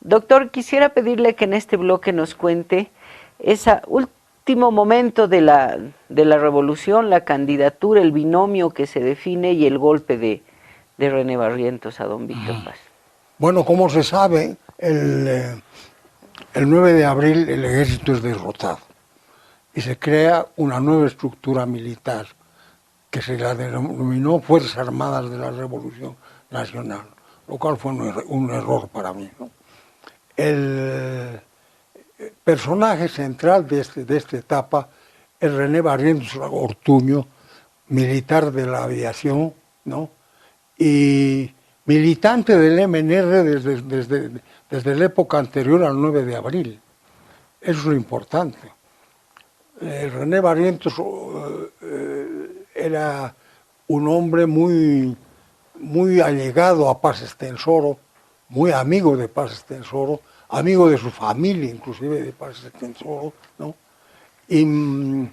Doctor, quisiera pedirle que en este bloque nos cuente ese último momento de la revolución, la candidatura, el binomio que se define y el golpe de René Barrientos a don Víctor Paz. Bueno, como se sabe, el 9 de abril el ejército es derrotado y se crea una nueva estructura militar que se la denominó Fuerzas Armadas de la Revolución Nacional, lo cual fue un error para mí, ¿no? El personaje central de esta etapa es René Barrientos Ortuño, militar de la aviación, ¿no? Y militante del MNR desde la época anterior al 9 de abril. Eso es lo importante. René Barrientos era un hombre muy allegado a Paz Estenssoro, muy amigo de Paz Estenssoro, amigo de su familia, inclusive de Paz Estenssoro, ¿no? Y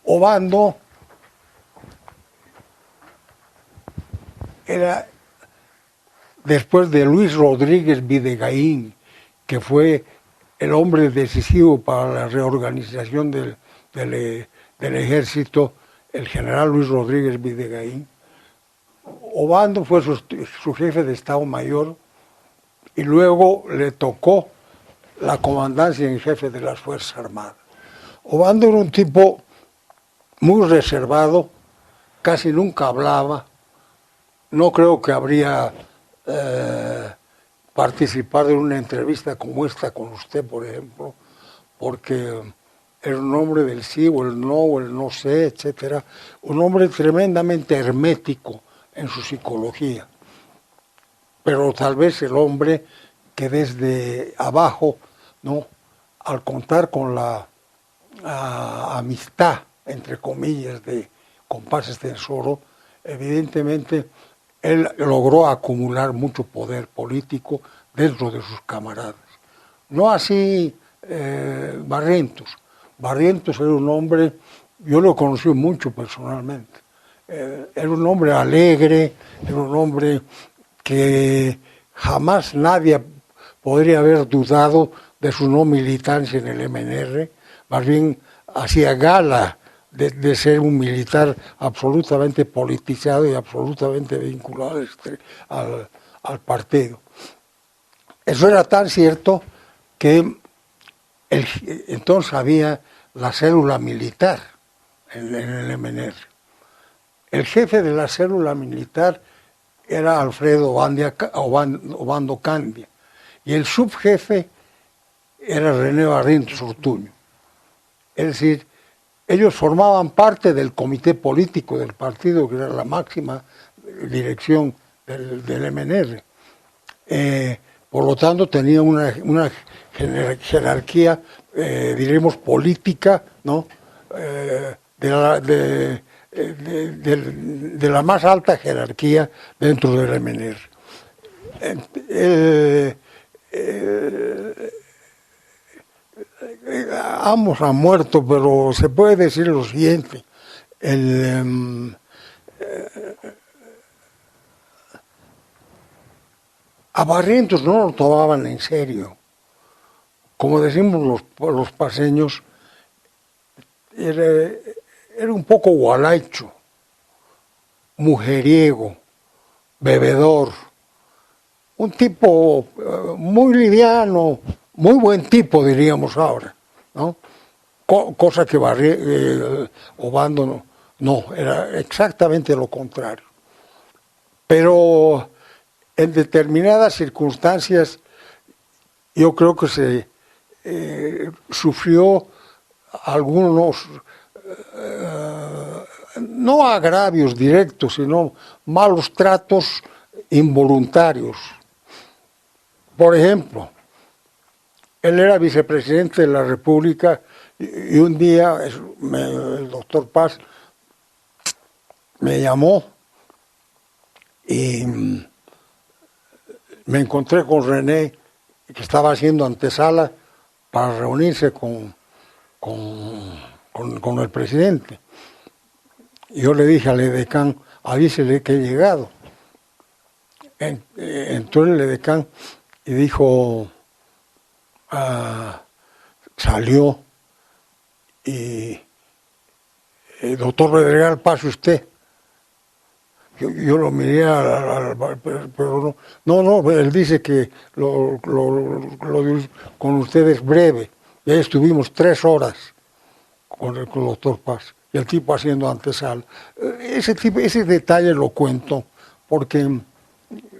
Obando era, después de Luis Rodríguez Videgaín, que fue el hombre decisivo para la reorganización del ejército, el general Luis Rodríguez Videgaín. Obando fue su jefe de Estado Mayor y luego le tocó la comandancia en jefe de las Fuerzas Armadas. Obando era un tipo muy reservado, casi nunca hablaba. No creo que habría participado en una entrevista como esta con usted, por ejemplo, porque era un hombre del sí o el no sé, etcétera, un hombre tremendamente hermético en su psicología, pero tal vez el hombre que desde abajo, ¿no?, al contar con la amistad, entre comillas, con Paz Estenssoro, evidentemente él logró acumular mucho poder político dentro de sus camaradas. No así Barrientos. Barrientos era un hombre, yo lo conocí mucho personalmente, era un hombre alegre, era un hombre que jamás nadie podría haber dudado de su no militancia en el MNR, más bien hacía gala de ser un militar absolutamente politizado y absolutamente vinculado al partido. Eso era tan cierto que entonces había la célula militar en el MNR. El jefe de la célula militar era Alfredo Obando Candia y el subjefe era René Barrientos Ortuño. Es decir, ellos formaban parte del comité político del partido, que era la máxima dirección del MNR. Por lo tanto, tenía una jerarquía, diremos, política, ¿no?, de la más alta jerarquía dentro del MNR. Ambos han muerto, pero se puede decir lo siguiente. A Barrientos no lo tomaban en serio. Como decimos los paseños, era un poco gualaicho, mujeriego, bebedor, un tipo muy liviano, muy buen tipo, diríamos ahora, ¿no? Cosa que Obando no, era exactamente lo contrario. Pero en determinadas circunstancias yo creo que se sufrió algunos, no agravios directos, sino malos tratos involuntarios. Por ejemplo, él era vicepresidente de la República y un día el doctor Paz me llamó y me encontré con René, que estaba haciendo antesala para reunirse con el presidente. Yo le dije al edecán, avísele que he llegado. entró el edecán y dijo, salió y doctor Pedregal, pase usted. Yo lo miré, pero no, él dice que con usted es breve. Y ahí estuvimos 3 horas con el doctor Paz, y el tipo haciendo antesal. Ese detalle lo cuento, porque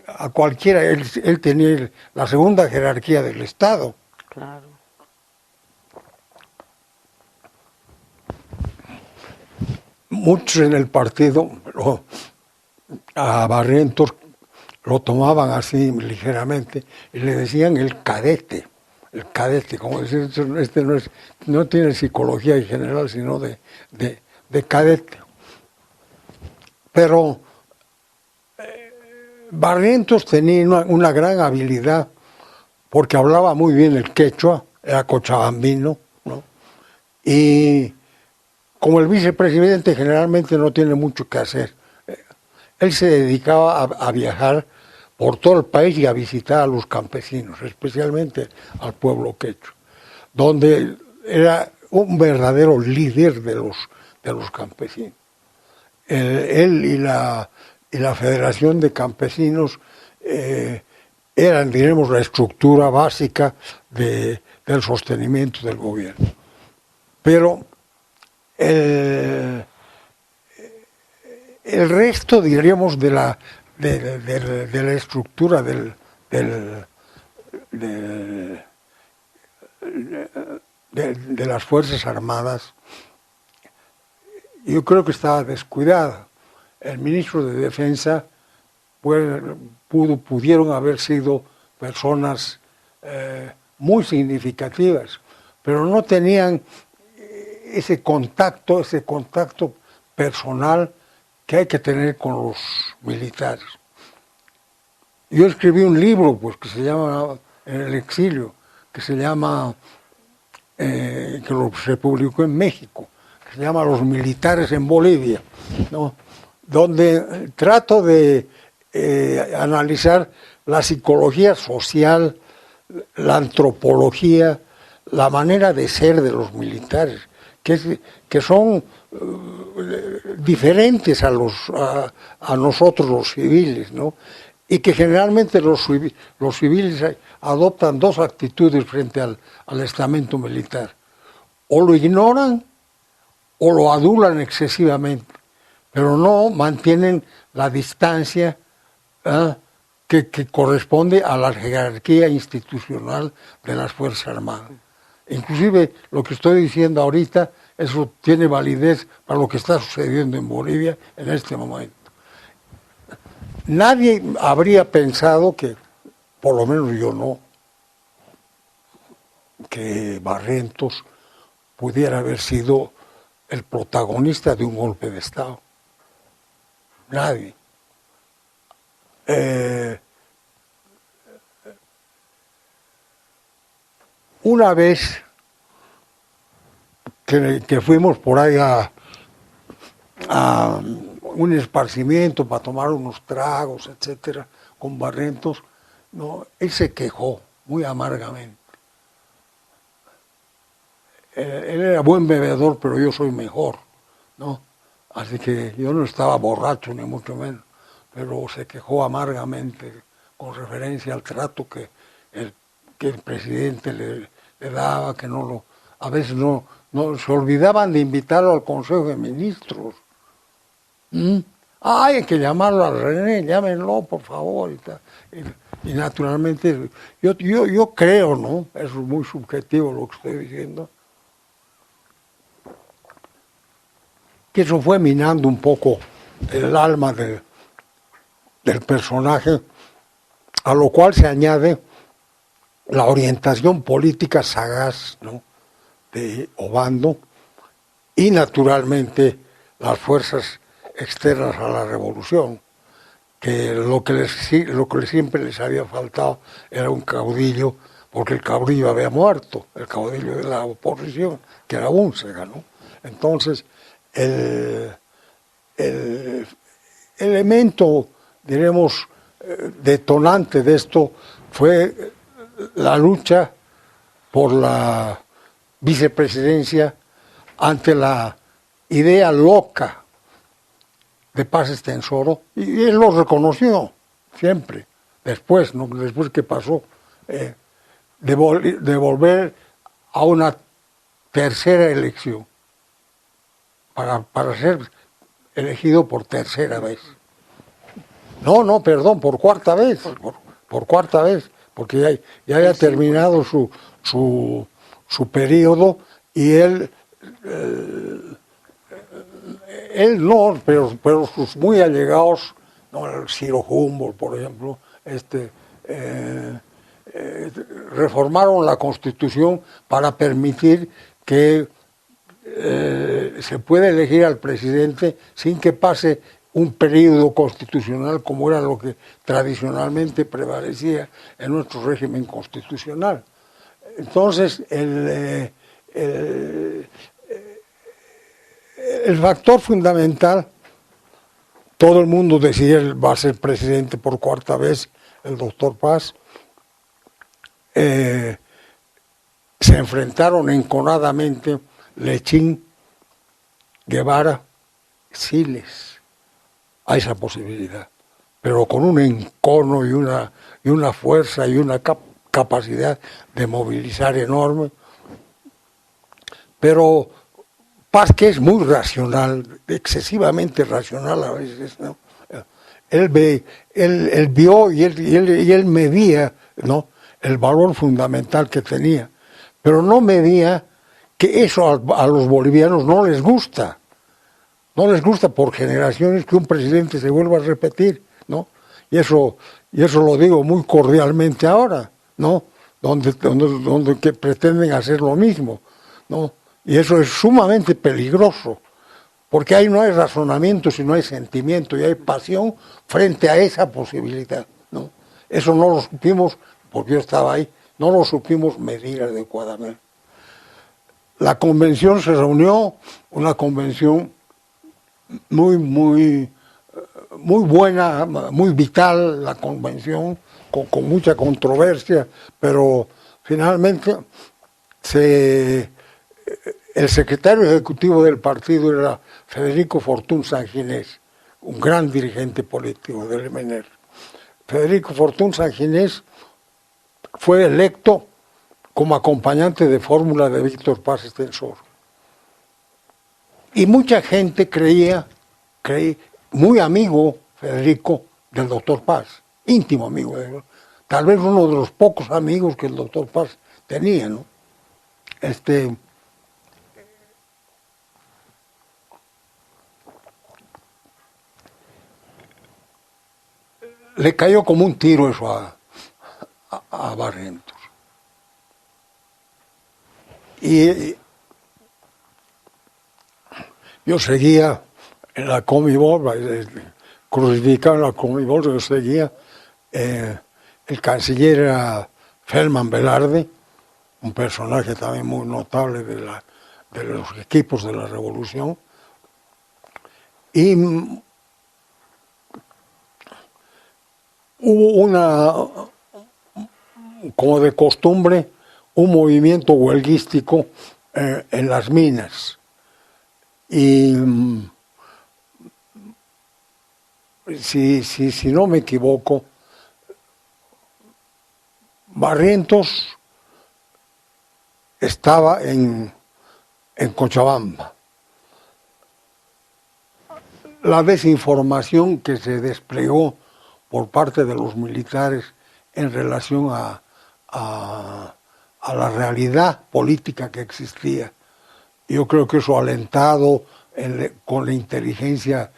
a cualquiera, él tenía la segunda jerarquía del Estado. Claro. Muchos en el partido, a Barrientos lo tomaban así ligeramente y le decían el cadete, como decir, no tiene psicología en general, sino de cadete. Pero Barrientos tenía una gran habilidad porque hablaba muy bien el quechua, era cochabambino, ¿no? Y como el vicepresidente generalmente no tiene mucho que hacer, él se dedicaba a viajar por todo el país y a visitar a los campesinos, especialmente al pueblo quechua, donde era un verdadero líder de los campesinos. Él y la Federación de Campesinos eran, diremos, la estructura básica del sostenimiento del gobierno. Pero el resto, diríamos, de la estructura de las Fuerzas Armadas, yo creo que estaba descuidada. El ministro de Defensa pudieron haber sido personas muy significativas, pero no tenían ese contacto personal que hay que tener con los militares. Yo escribí un libro, pues, que se llama, en el exilio, que se llama, que se publicó en México, que se llama Los militares en Bolivia, ¿no? Donde trato de analizar la psicología social, la antropología, la manera de ser de los militares, que son diferentes a nosotros los civiles, ¿no? Y que generalmente los civiles adoptan 2 actitudes frente al estamento militar: o lo ignoran o lo adulan excesivamente, pero no mantienen la distancia que corresponde a la jerarquía institucional de las Fuerzas Armadas. Inclusive lo que estoy diciendo ahorita, eso tiene validez para lo que está sucediendo en Bolivia en este momento. Nadie habría pensado que, por lo menos yo no, que Barrientos pudiera haber sido el protagonista de un golpe de Estado. Nadie. Una vez que fuimos por ahí a un esparcimiento para tomar unos tragos, etcétera, con Barrientos, no, él se quejó muy amargamente. Él era buen bebedor, pero yo soy mejor, ¿no? Así que yo no estaba borracho, ni mucho menos, pero se quejó amargamente con referencia al trato que el presidente le daba, que a veces no se olvidaban de invitarlo al Consejo de Ministros. Hay que llamarlo a René, llámenlo, por favor. Y naturalmente, yo creo, ¿no? Eso es muy subjetivo lo que estoy diciendo, que eso fue minando un poco el alma del personaje, a lo cual se añade la orientación política sagaz, ¿no?, de Obando, y naturalmente las fuerzas externas a la revolución, que lo que siempre les había faltado era un caudillo, porque el caudillo había muerto, el caudillo de la oposición, que era Úncega, ¿no? Entonces, el elemento, diremos, detonante de esto fue la lucha por la vicepresidencia ante la idea loca de Paz Estenssoro, y él lo reconoció siempre, después, ¿no? Después que pasó, de volver a una tercera elección, para ser elegido por tercera vez. No, perdón, por cuarta vez, por cuarta vez, porque ya había terminado su periodo, y él no, pero sus muy allegados, ¿no? El Ciro Humboldt, por ejemplo, reformaron la Constitución para permitir que se pueda elegir al presidente sin que pase un periodo constitucional, como era lo que tradicionalmente prevalecía en nuestro régimen constitucional. Entonces, el factor fundamental, todo el mundo decía que va a ser presidente por cuarta vez, el doctor Paz. Se enfrentaron enconadamente Lechín, Guevara, Siles a esa posibilidad, pero con un encono y una fuerza y una capacidad de movilizar enorme. Pero Paz, que es muy racional, excesivamente racional a veces, ¿no? Él vio y él medía, ¿no?, el valor fundamental que tenía, pero no medía que eso a los bolivianos no les gusta. No les gusta por generaciones que un presidente se vuelva a repetir, ¿no? Y eso lo digo muy cordialmente ahora, ¿no? Donde que pretenden hacer lo mismo, ¿no? Y eso es sumamente peligroso, porque ahí no hay razonamiento, sino hay sentimiento y hay pasión frente a esa posibilidad, ¿no? Eso no lo supimos, porque yo estaba ahí, no lo supimos medir adecuadamente. La convención se reunió, una convención muy buena, muy vital, la convención, con mucha controversia, pero finalmente el secretario ejecutivo del partido era Federico Fortún Sanginés, un gran dirigente político del MNR. Federico Fortún Sanginés fue electo como acompañante de fórmula de Víctor Paz Estenssoro. Y mucha gente creía, muy amigo Federico del doctor Paz, íntimo amigo de él, tal vez uno de los pocos amigos que el doctor Paz tenía, ¿no? Le cayó como un tiro eso a Barrientos. Y yo seguía en la Comibol, crucificado en la Comibol, yo seguía. El canciller era Feldman Velarde, un personaje también muy notable de los equipos de la Revolución. Y hubo como de costumbre, un movimiento huelguístico en las minas. Y si no me equivoco, Barrientos estaba en Cochabamba. La desinformación que se desplegó por parte de los militares en relación a la realidad política que existía. Yo creo que eso, alentado con la inteligencia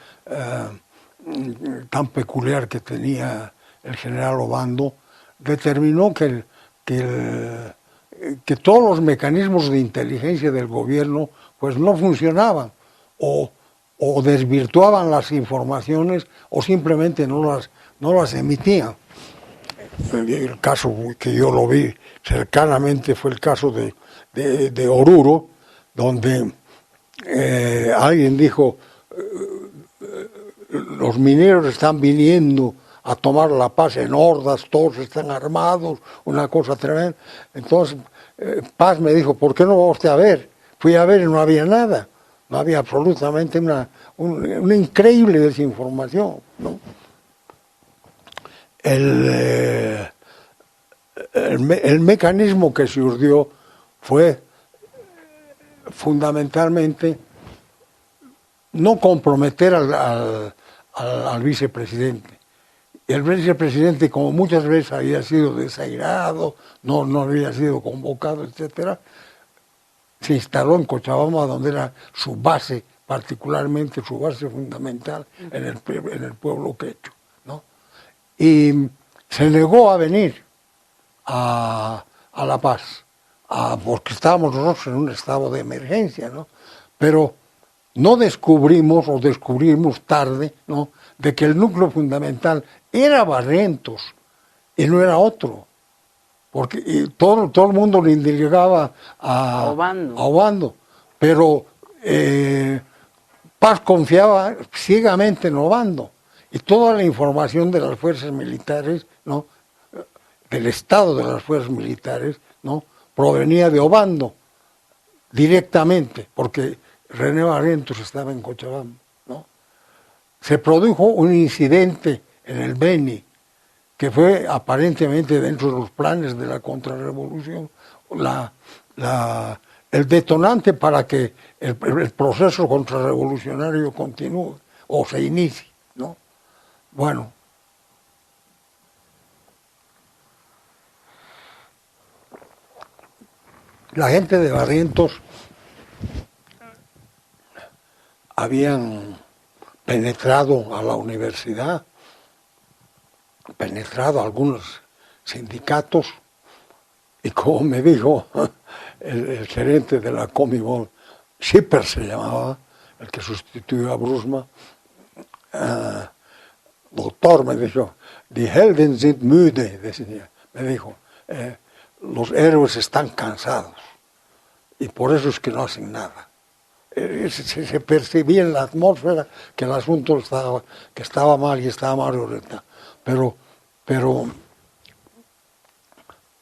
tan peculiar que tenía el general Obando, determinó que todos los mecanismos de inteligencia del gobierno pues no funcionaban, o desvirtuaban las informaciones o simplemente no las emitían. El caso que yo lo vi cercanamente fue el caso de Oruro, donde alguien dijo: los mineros están viniendo a tomar La Paz en hordas, todos están armados, una cosa tremenda. Entonces Paz me dijo, ¿por qué no va usted a ver? Fui a ver y no había nada, no había absolutamente una increíble desinformación, ¿no? El mecanismo que se urdió fue fundamentalmente no comprometer al vicepresidente. El vicepresidente, como muchas veces había sido desairado, no había sido convocado, etcétera, se instaló en Cochabamba, donde era su base, particularmente su base fundamental en el pueblo quechua, ¿no? Y se negó a venir a La Paz, porque estábamos nosotros en un estado de emergencia, ¿no? Pero no descubrimos, o descubrimos tarde, ¿no?, de que el núcleo fundamental era Barrientos y no era otro. Porque todo el mundo le indicaba a Obando, pero Paz confiaba ciegamente en Obando. Y toda la información de las fuerzas militares, ¿no?, del estado de las fuerzas militares, ¿no?, provenía de Obando directamente, porque René Barrientos estaba en Cochabamba, ¿no? Se produjo un incidente en el Beni, que fue aparentemente dentro de los planes de la contrarrevolución, el detonante para que el proceso contrarrevolucionario continúe o se inicie, ¿no? Bueno, la gente de Barrientos habían penetrado a la universidad, penetrado a algunos sindicatos, y como me dijo el gerente de la Comibol, Schipper se llamaba, el que sustituyó a Brusma, doctor, me dijo, die Helden sind müde, decía, me dijo, los héroes están cansados, y por eso es que no hacen nada. Se percibía en la atmósfera que el asunto estaba mal y estaba mal orientado. Pero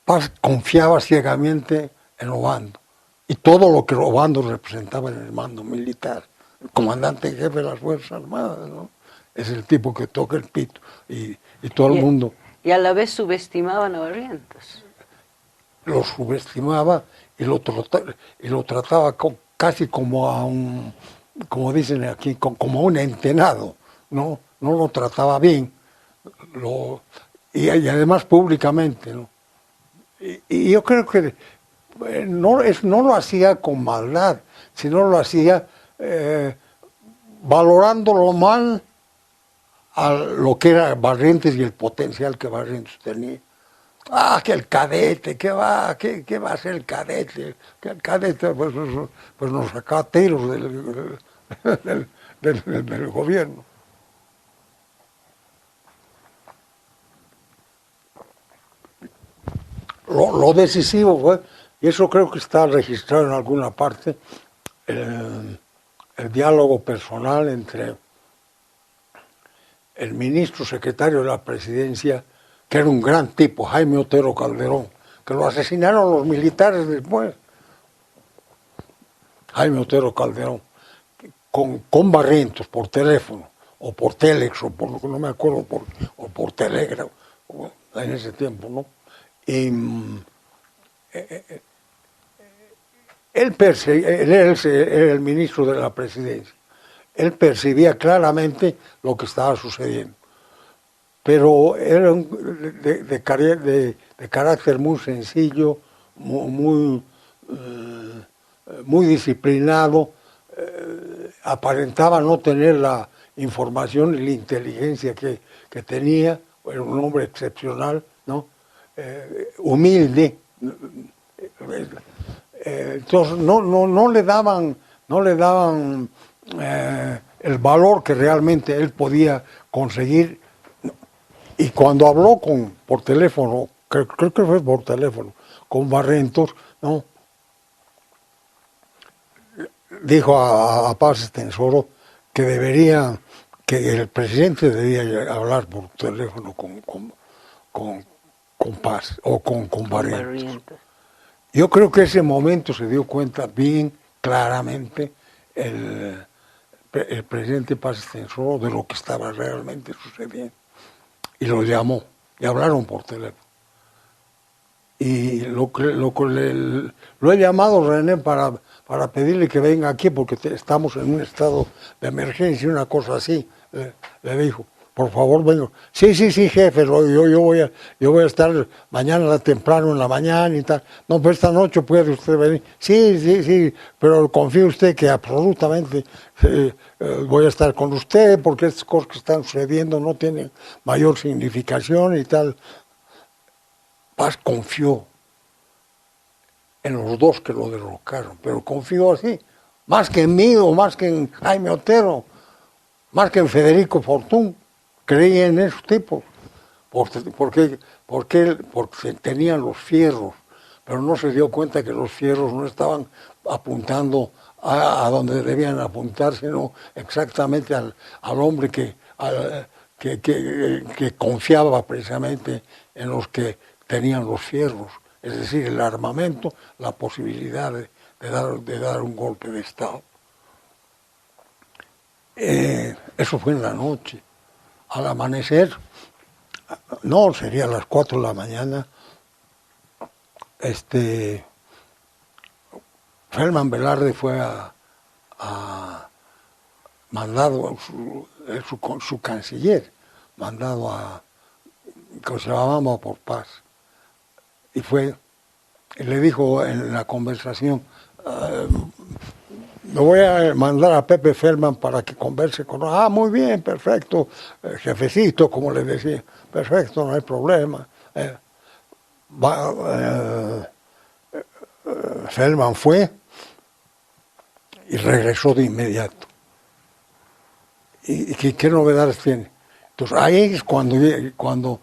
Paz confiaba ciegamente en Obando y todo lo que Obando representaba en el mando militar. El comandante en jefe de las Fuerzas Armadas, ¿no?, es el tipo que toca el pito y todo el mundo. Y a la vez subestimaban a Barrientos. Lo subestimaba y lo trataba casi como a como dicen aquí, como a un entenado, ¿no? No lo trataba bien, y además públicamente, ¿no? Y yo creo que no lo hacía con maldad, sino lo hacía valorándolo mal a lo que era Barrientos y el potencial que Barrientos tenía. Que el cadete, ¿qué va a hacer el cadete? Que el cadete pues nos sacaba tiros del gobierno. Lo decisivo fue, y eso creo que está registrado en alguna parte, el diálogo personal entre el ministro secretario de la Presidencia, que era un gran tipo, Jaime Otero Calderón, que lo asesinaron los militares después. Jaime Otero Calderón, con Barrientos por teléfono, o por Telex, o por, no me acuerdo, o por Telegram, en ese tiempo, ¿no? Y él era el ministro de la Presidencia. Él percibía claramente lo que estaba sucediendo, pero era de carácter muy sencillo, muy disciplinado, aparentaba no tener la información y la inteligencia que tenía, era un hombre excepcional, ¿no? Humilde. Entonces no le daban el valor que realmente él podía conseguir. Y cuando habló por teléfono, creo que fue por teléfono, con Barrientos, ¿no?, dijo a Paz Estenssoro que debería que el presidente debía hablar por teléfono con Paz o con Barrientos. Yo creo que ese momento se dio cuenta bien claramente el presidente Paz Estenssoro de lo que estaba realmente sucediendo. Y lo llamó, y hablaron por teléfono. Y lo he llamado, René, para pedirle que venga aquí, porque estamos en un estado de emergencia, una cosa así. Le dijo, por favor, venga. Sí, jefe, yo voy a estar mañana temprano en la mañana y tal. No, pues esta noche puede usted venir. Sí, pero confíe usted que absolutamente voy a estar con usted, porque estas cosas que están sucediendo no tienen mayor significación y tal. Paz confió en los dos que lo derrocaron, pero confió así, más que en mí o más que en Jaime Otero, más que en Federico Fortún, creía en esos tipos, porque tenían los fierros, pero no se dio cuenta que los fierros no estaban apuntando a donde debían apuntar, sino exactamente al hombre que confiaba precisamente en los que tenían los fierros, es decir, el armamento, la posibilidad de dar un golpe de Estado. Eso fue en la noche. Al amanecer, no, sería a las 4 de la mañana, Ferman Velarde fue mandado, su canciller, mandado que se llamaba por Paz. Y le dijo en la conversación, me voy a mandar a Pepe Ferman para que converse con él. Ah, muy bien, perfecto, jefecito, como le decía, perfecto, no hay problema. Ferman fue y regresó de inmediato. ¿Y qué novedades tiene? Entonces ahí es cuando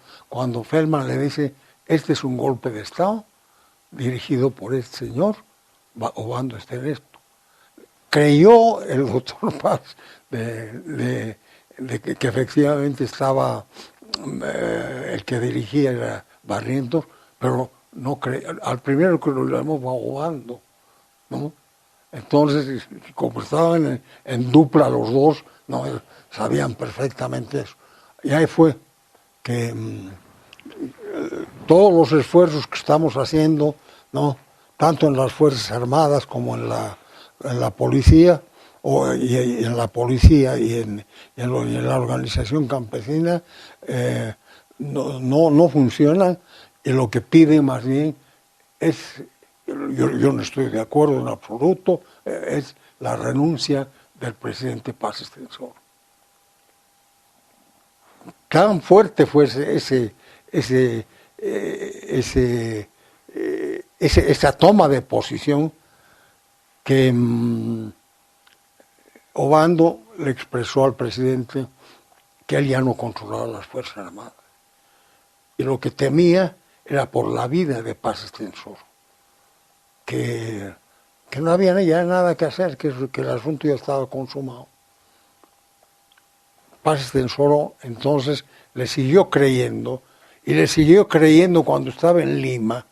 Ferman le dice, este es un golpe de Estado dirigido por este señor, Obando está en esto. Creyó el doctor Paz de que efectivamente estaba el que dirigía era Barrientos, pero no al primero que lo llamó fue Obando, ¿no? Entonces, como estaban en dupla los dos, no sabían perfectamente eso. Y ahí fue que todos los esfuerzos que estamos haciendo, ¿no?, tanto en las Fuerzas Armadas como en la policía, y en la policía y en la organización campesina, no funcionan, y lo que piden más bien es, yo no estoy de acuerdo en absoluto, es la renuncia del presidente Paz Estenssoro. Tan fuerte fue esa toma de posición que Obando le expresó al presidente que él ya no controlaba las Fuerzas Armadas. Y lo que temía era por la vida de Paz Estenssoro, que no había ya nada que hacer, que el asunto ya estaba consumado. Paz Estenssoro entonces le siguió creyendo, y le siguió creyendo cuando estaba en Lima,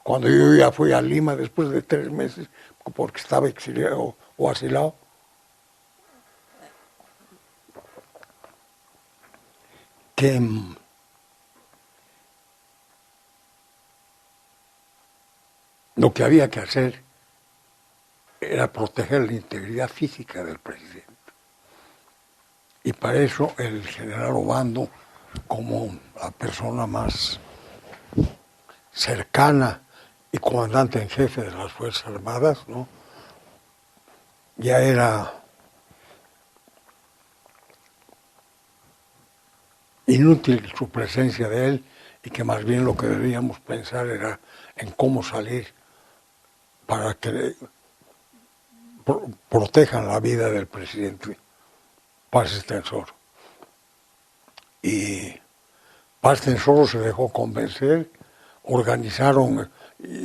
cuando yo ya fui a Lima después de 3 meses, porque estaba exiliado o asilado. Que lo que había que hacer era proteger la integridad física del presidente. Y para eso el general Obando, como la persona más cercana y comandante en jefe de las Fuerzas Armadas, ¿no?, ya era inútil su presencia de él, y que más bien lo que debíamos pensar era en cómo salir para que protejan la vida del presidente Paz Estenssoro. Y Paz Estenssoro se dejó convencer, organizaron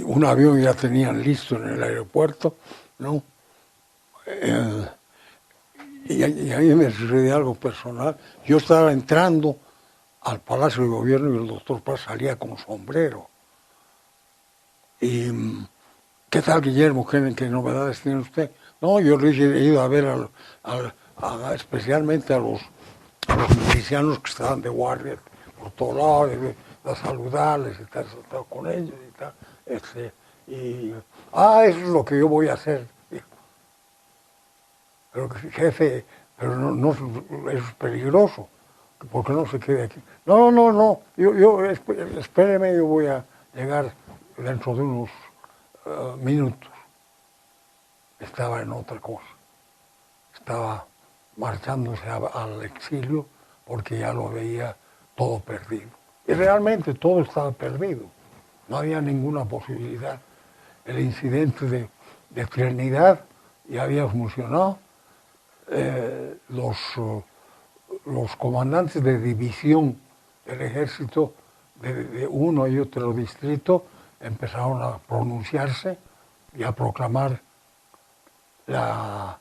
un avión, ya tenían listo en el aeropuerto, ¿no? y a mí me sucedió algo personal. Yo estaba entrando al Palacio de Gobierno y el doctor Paz salía con sombrero. Y, ¿qué tal, Guillermo? ¿Qué novedades tiene usted? No, yo le he ido a ver especialmente a los milicianos que estaban de guardia por todos lados, a saludarles y estar con ellos y tal. Eso es lo que yo voy a hacer. Pero jefe, pero no, eso es peligroso, porque no se quede aquí. No, espéreme, yo voy a llegar dentro de unos minutos. Estaba en otra cosa, estaba marchándose al exilio porque ya lo veía todo perdido. Y realmente todo estaba perdido, no había ninguna posibilidad. El incidente de Trinidad ya había funcionado. Los comandantes de división del ejército de uno y otro distrito empezaron a pronunciarse y a proclamar la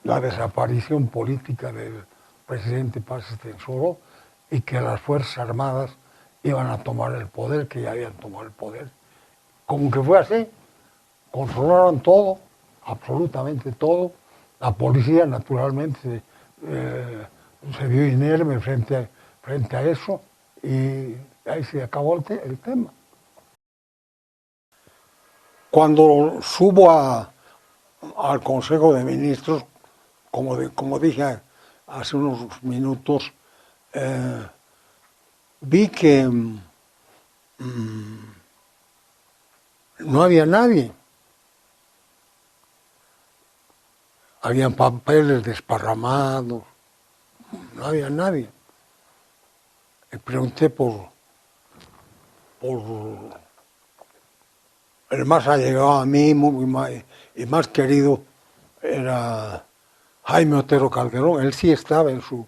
desaparición política del presidente Paz Estenssoro y que las Fuerzas Armadas iban a tomar el poder, que ya habían tomado el poder. Como que fue así, controlaron todo, absolutamente todo. La policía, naturalmente, se vio inerme frente a eso y ahí se acabó el tema. Cuando subo al Consejo de Ministros, como dije hace unos minutos, vi que no había nadie. Habían papeles desparramados, no había nadie. Me pregunté por el más allegado a mí y más querido era Jaime Otero Calderón. Él sí estaba en su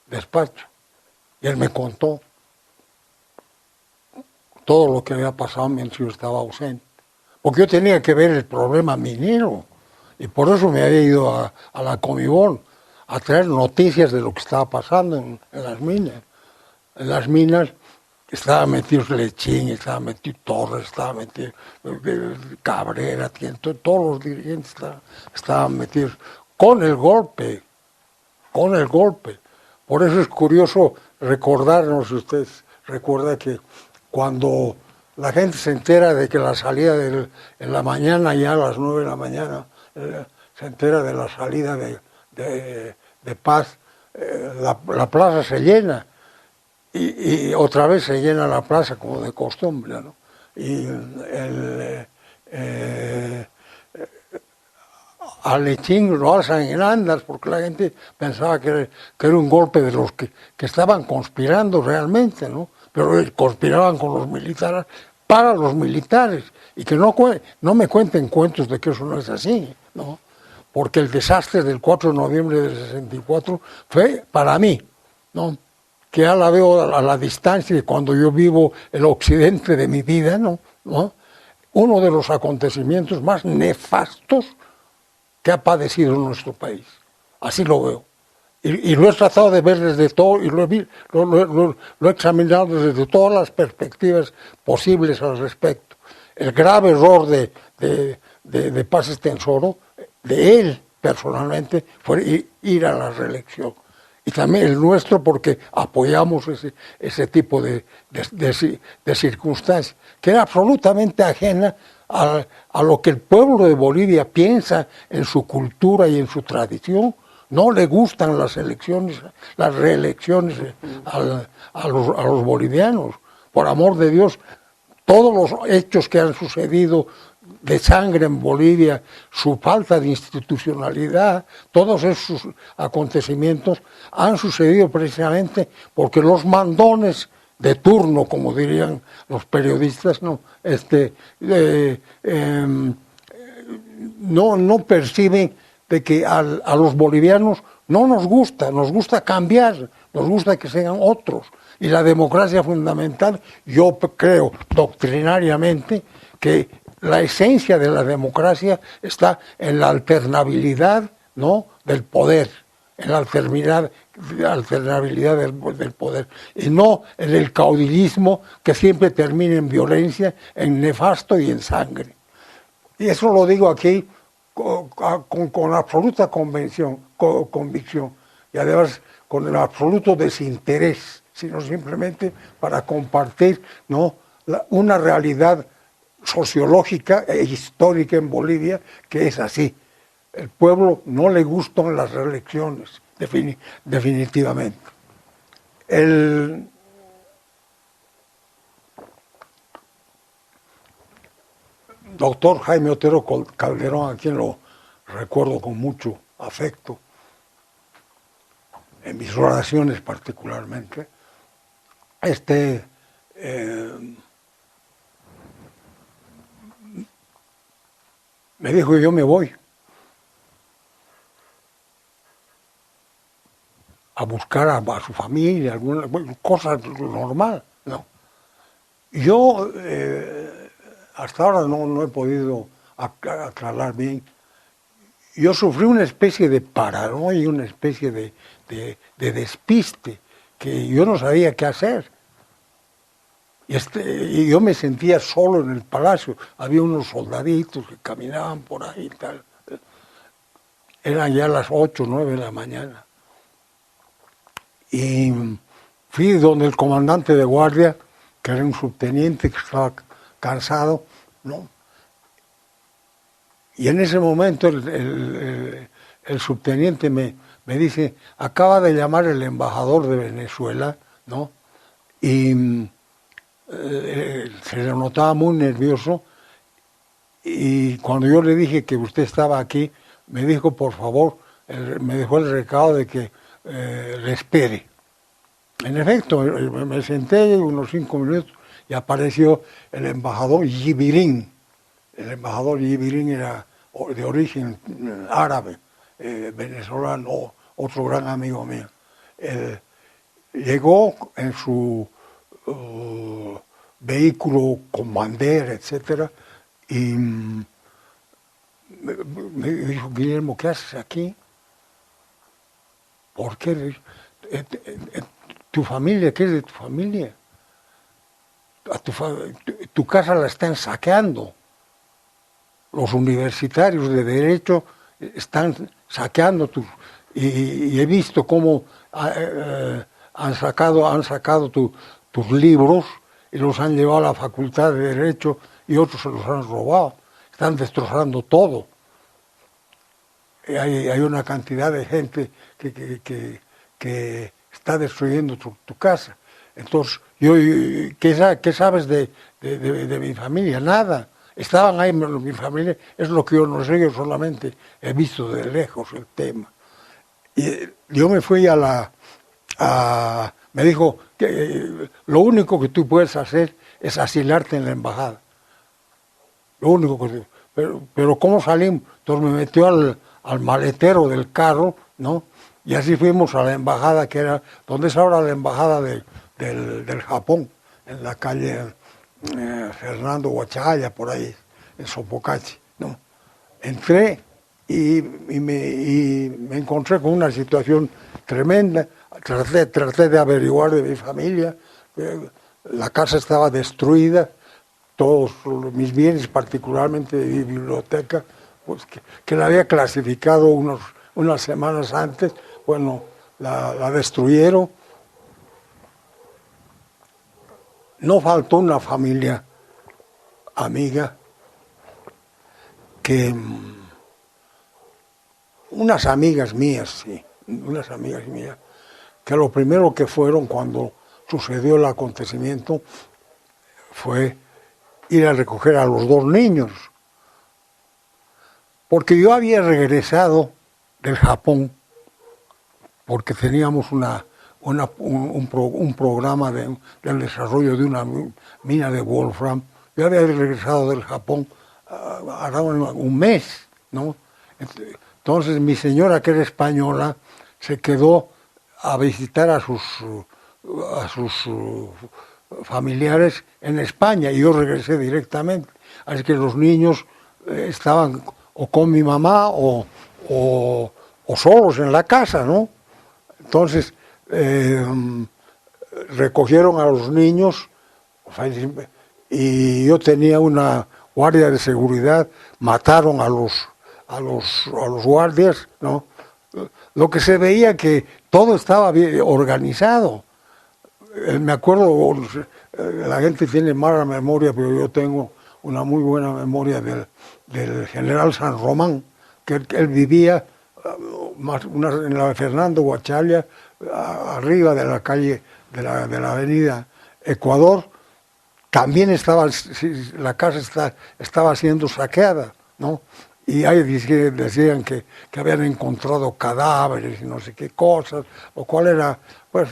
despacho y él me contó todo lo que había pasado mientras yo estaba ausente. Porque yo tenía que ver el problema minero y por eso me había ido a la Comibón a traer noticias de lo que estaba pasando en las minas. En las minas estaba metido Lechín, estaba metido Torres, estaba metido Cabrera, todos los dirigentes estaban metidos con el golpe. Por eso es curioso recordarnos, usted recuerda que cuando la gente se entera de que la salida en la mañana, ya a las 9 de la mañana, se entera de la salida de Paz, la plaza se llena. Y otra vez se llena la plaza como de costumbre, ¿no? Y a Lechín lo alzan en andas porque la gente pensaba que era un golpe de los que estaban conspirando realmente, ¿no? Pero conspiraban con los militares para los militares y que no me cuenten cuentos de que eso no es así, ¿no? Porque el desastre del 4 de noviembre del 64 fue para mí, ¿no? Que ya la veo a la distancia de cuando yo vivo el occidente de mi vida, ¿no? Uno de los acontecimientos más nefastos que ha padecido nuestro país. Así lo veo. Y lo he tratado de ver desde todo, y lo he examinado desde todas las perspectivas posibles al respecto. El grave error de Paz Estenssoro, de él personalmente, fue ir a la reelección. Y también el nuestro porque apoyamos ese tipo de circunstancias, que era absolutamente ajena a lo que el pueblo de Bolivia piensa en su cultura y en su tradición. No le gustan las reelecciones a los bolivianos. Por amor de Dios, todos los hechos que han sucedido de sangre en Bolivia, su falta de institucionalidad, todos esos acontecimientos han sucedido precisamente porque los mandones de turno, como dirían los periodistas, no perciben de que a los bolivianos no nos gusta cambiar, nos gusta que sean otros. Y la democracia fundamental, yo creo doctrinariamente que la esencia de la democracia está en la alternabilidad, ¿no?, del poder, en la alternabilidad del poder, y no en el caudillismo que siempre termina en violencia, en nefasto y en sangre. Y eso lo digo aquí con absoluta convicción, y además con el absoluto desinterés, sino simplemente para compartir, ¿no?, una realidad sociológica e histórica en Bolivia que es así. El pueblo no le gustan las reelecciones, definitivamente. El doctor Jaime Otero Calderón, a quien lo recuerdo con mucho afecto, en mis oraciones particularmente, me dijo que yo me voy a buscar a su familia, alguna cosa normal, ¿no? Yo hasta ahora no he podido aclarar bien. Yo sufrí una especie de paranoia, una especie de despiste, que yo no sabía qué hacer. Y yo me sentía solo en el palacio. Había unos soldaditos que caminaban por ahí y tal. Eran ya las 8 o 9 de la mañana. Y fui donde el comandante de guardia, que era un subteniente que estaba cansado, ¿no? Y en ese momento el subteniente me dice, acaba de llamar el embajador de Venezuela, ¿no? Y se le notaba muy nervioso, y cuando yo le dije que usted estaba aquí, me dijo, por favor, me dejó el recado de que le espere. En efecto, me senté unos 5 minutos y apareció el embajador Yibirín. El embajador Yibirín era de origen árabe, venezolano, otro gran amigo mío. Llegó en su vehículo con bandera, etcétera, y me dijo, Guillermo, ¿qué haces aquí? ¿Por qué? ¿Tu familia? ¿Qué es de tu familia? Tu casa la están saqueando. Los universitarios de Derecho están saqueando y he visto cómo han sacado tus libros y los han llevado a la Facultad de Derecho y otros se los han robado. Están destrozando todo. Y hay una cantidad de gente que está destruyendo tu casa. Entonces, ¿qué sabes de mi familia? Nada. Estaban ahí mi familia, es lo que yo no sé, yo solamente he visto de lejos el tema. Y yo me fui me dijo que lo único que tú puedes hacer es asilarte en la embajada. Lo único que... Pero ¿cómo salimos? Entonces me metió al maletero del carro, ¿no? Y así fuimos a la embajada, que era donde es ahora la embajada del Japón, en la calle Fernando Huachaya, por ahí, en Sopocachi, ¿no? Entré y me encontré con una situación tremenda. Traté de averiguar de mi familia. La casa estaba destruida, todos mis bienes, particularmente de mi biblioteca, pues que la había clasificado unas semanas antes, bueno, la destruyeron. No faltó una familia amiga unas amigas mías, que lo primero que fueron cuando sucedió el acontecimiento fue ir a recoger a los 2 niños. Porque yo había regresado del Japón, porque teníamos un programa del desarrollo de una mina de Wolfram. Yo había regresado del Japón hará un mes, ¿no? Entonces mi señora, que era española, se quedó a visitar a sus familiares en España y yo regresé directamente. Así que los niños estaban o con mi mamá o solos en la casa, ¿no? Entonces, recogieron a los niños y yo tenía una guardia de seguridad, mataron a los guardias, ¿no? Lo que se veía que todo estaba bien organizado. Me acuerdo, la gente tiene mala memoria, pero yo tengo una muy buena memoria del general San Román, que él vivía en la Fernando Guachalia, arriba de la calle de la avenida Ecuador. También la casa estaba siendo saqueada, ¿no? Y ahí decían que habían encontrado cadáveres y no sé qué cosas, lo cual era, pues,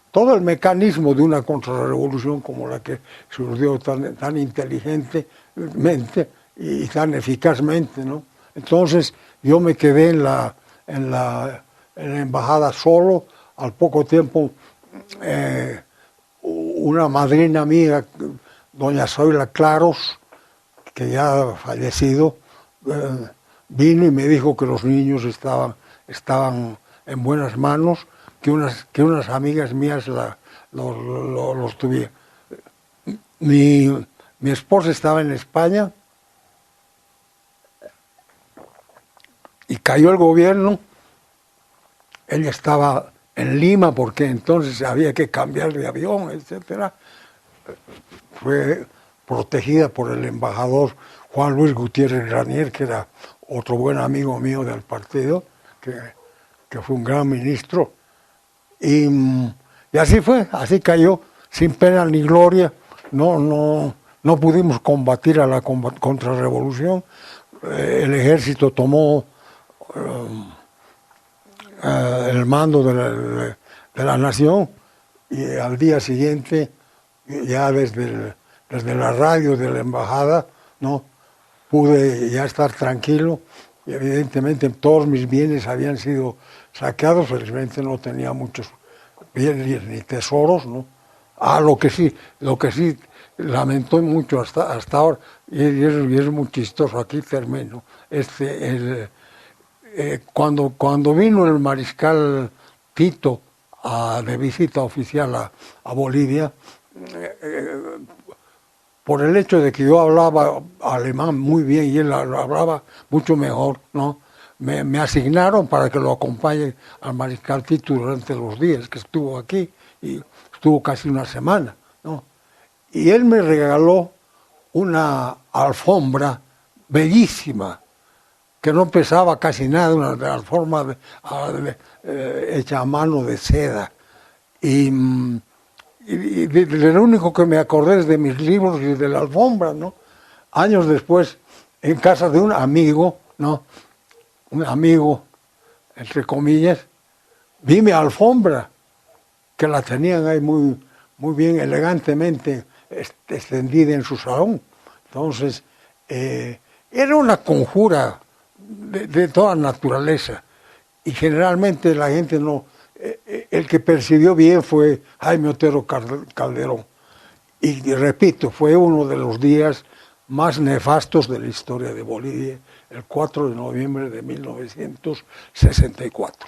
todo el mecanismo de una contrarrevolución como la que surgió tan inteligentemente y tan eficazmente, ¿no? Entonces yo me quedé en la embajada solo. Al poco tiempo una madrina mía, doña Zoila Claros, que ya ha fallecido, vino y me dijo que los niños estaban en buenas manos, que unas amigas mías los tuvieron. Mi esposa estaba en España y cayó el gobierno. Ella estaba en Lima porque entonces había que cambiar de avión, etcétera. Fue protegida por el embajador Juan Luis Gutiérrez Granier, que era otro buen amigo mío del partido, que fue un gran ministro. Y así fue, así cayó, sin pena ni gloria. No pudimos combatir a la contrarrevolución. El ejército tomó el mando de la nación, y al día siguiente, ya desde la radio de la embajada, ¿no?, pude ya estar tranquilo. Y evidentemente todos mis bienes habían sido saqueados, felizmente no tenía muchos bienes ni tesoros, ¿no? Lo que sí lamento mucho hasta ahora, y es muy chistoso, aquí termino, cuando vino el mariscal Tito de visita oficial a Bolivia, por el hecho de que yo hablaba alemán muy bien y él hablaba mucho mejor, ¿no?, me asignaron para que lo acompañe al mariscal Tito durante los días que estuvo aquí, y estuvo casi una semana, ¿no? Y él me regaló una alfombra bellísima, que no pesaba casi nada, una alfombra hecha a mano de seda. Y lo único que me acordé es de mis libros y de la alfombra, ¿no? Años después, en casa de un amigo, ¿no?, un amigo, entre comillas, vi mi alfombra, que la tenían ahí muy bien, elegantemente extendida en su salón. Entonces, era una conjura de toda naturaleza, y generalmente la gente no... el que percibió bien fue Jaime Otero Calderón. Y repito, fue uno de los días más nefastos de la historia de Bolivia, el 4 de noviembre de 1964.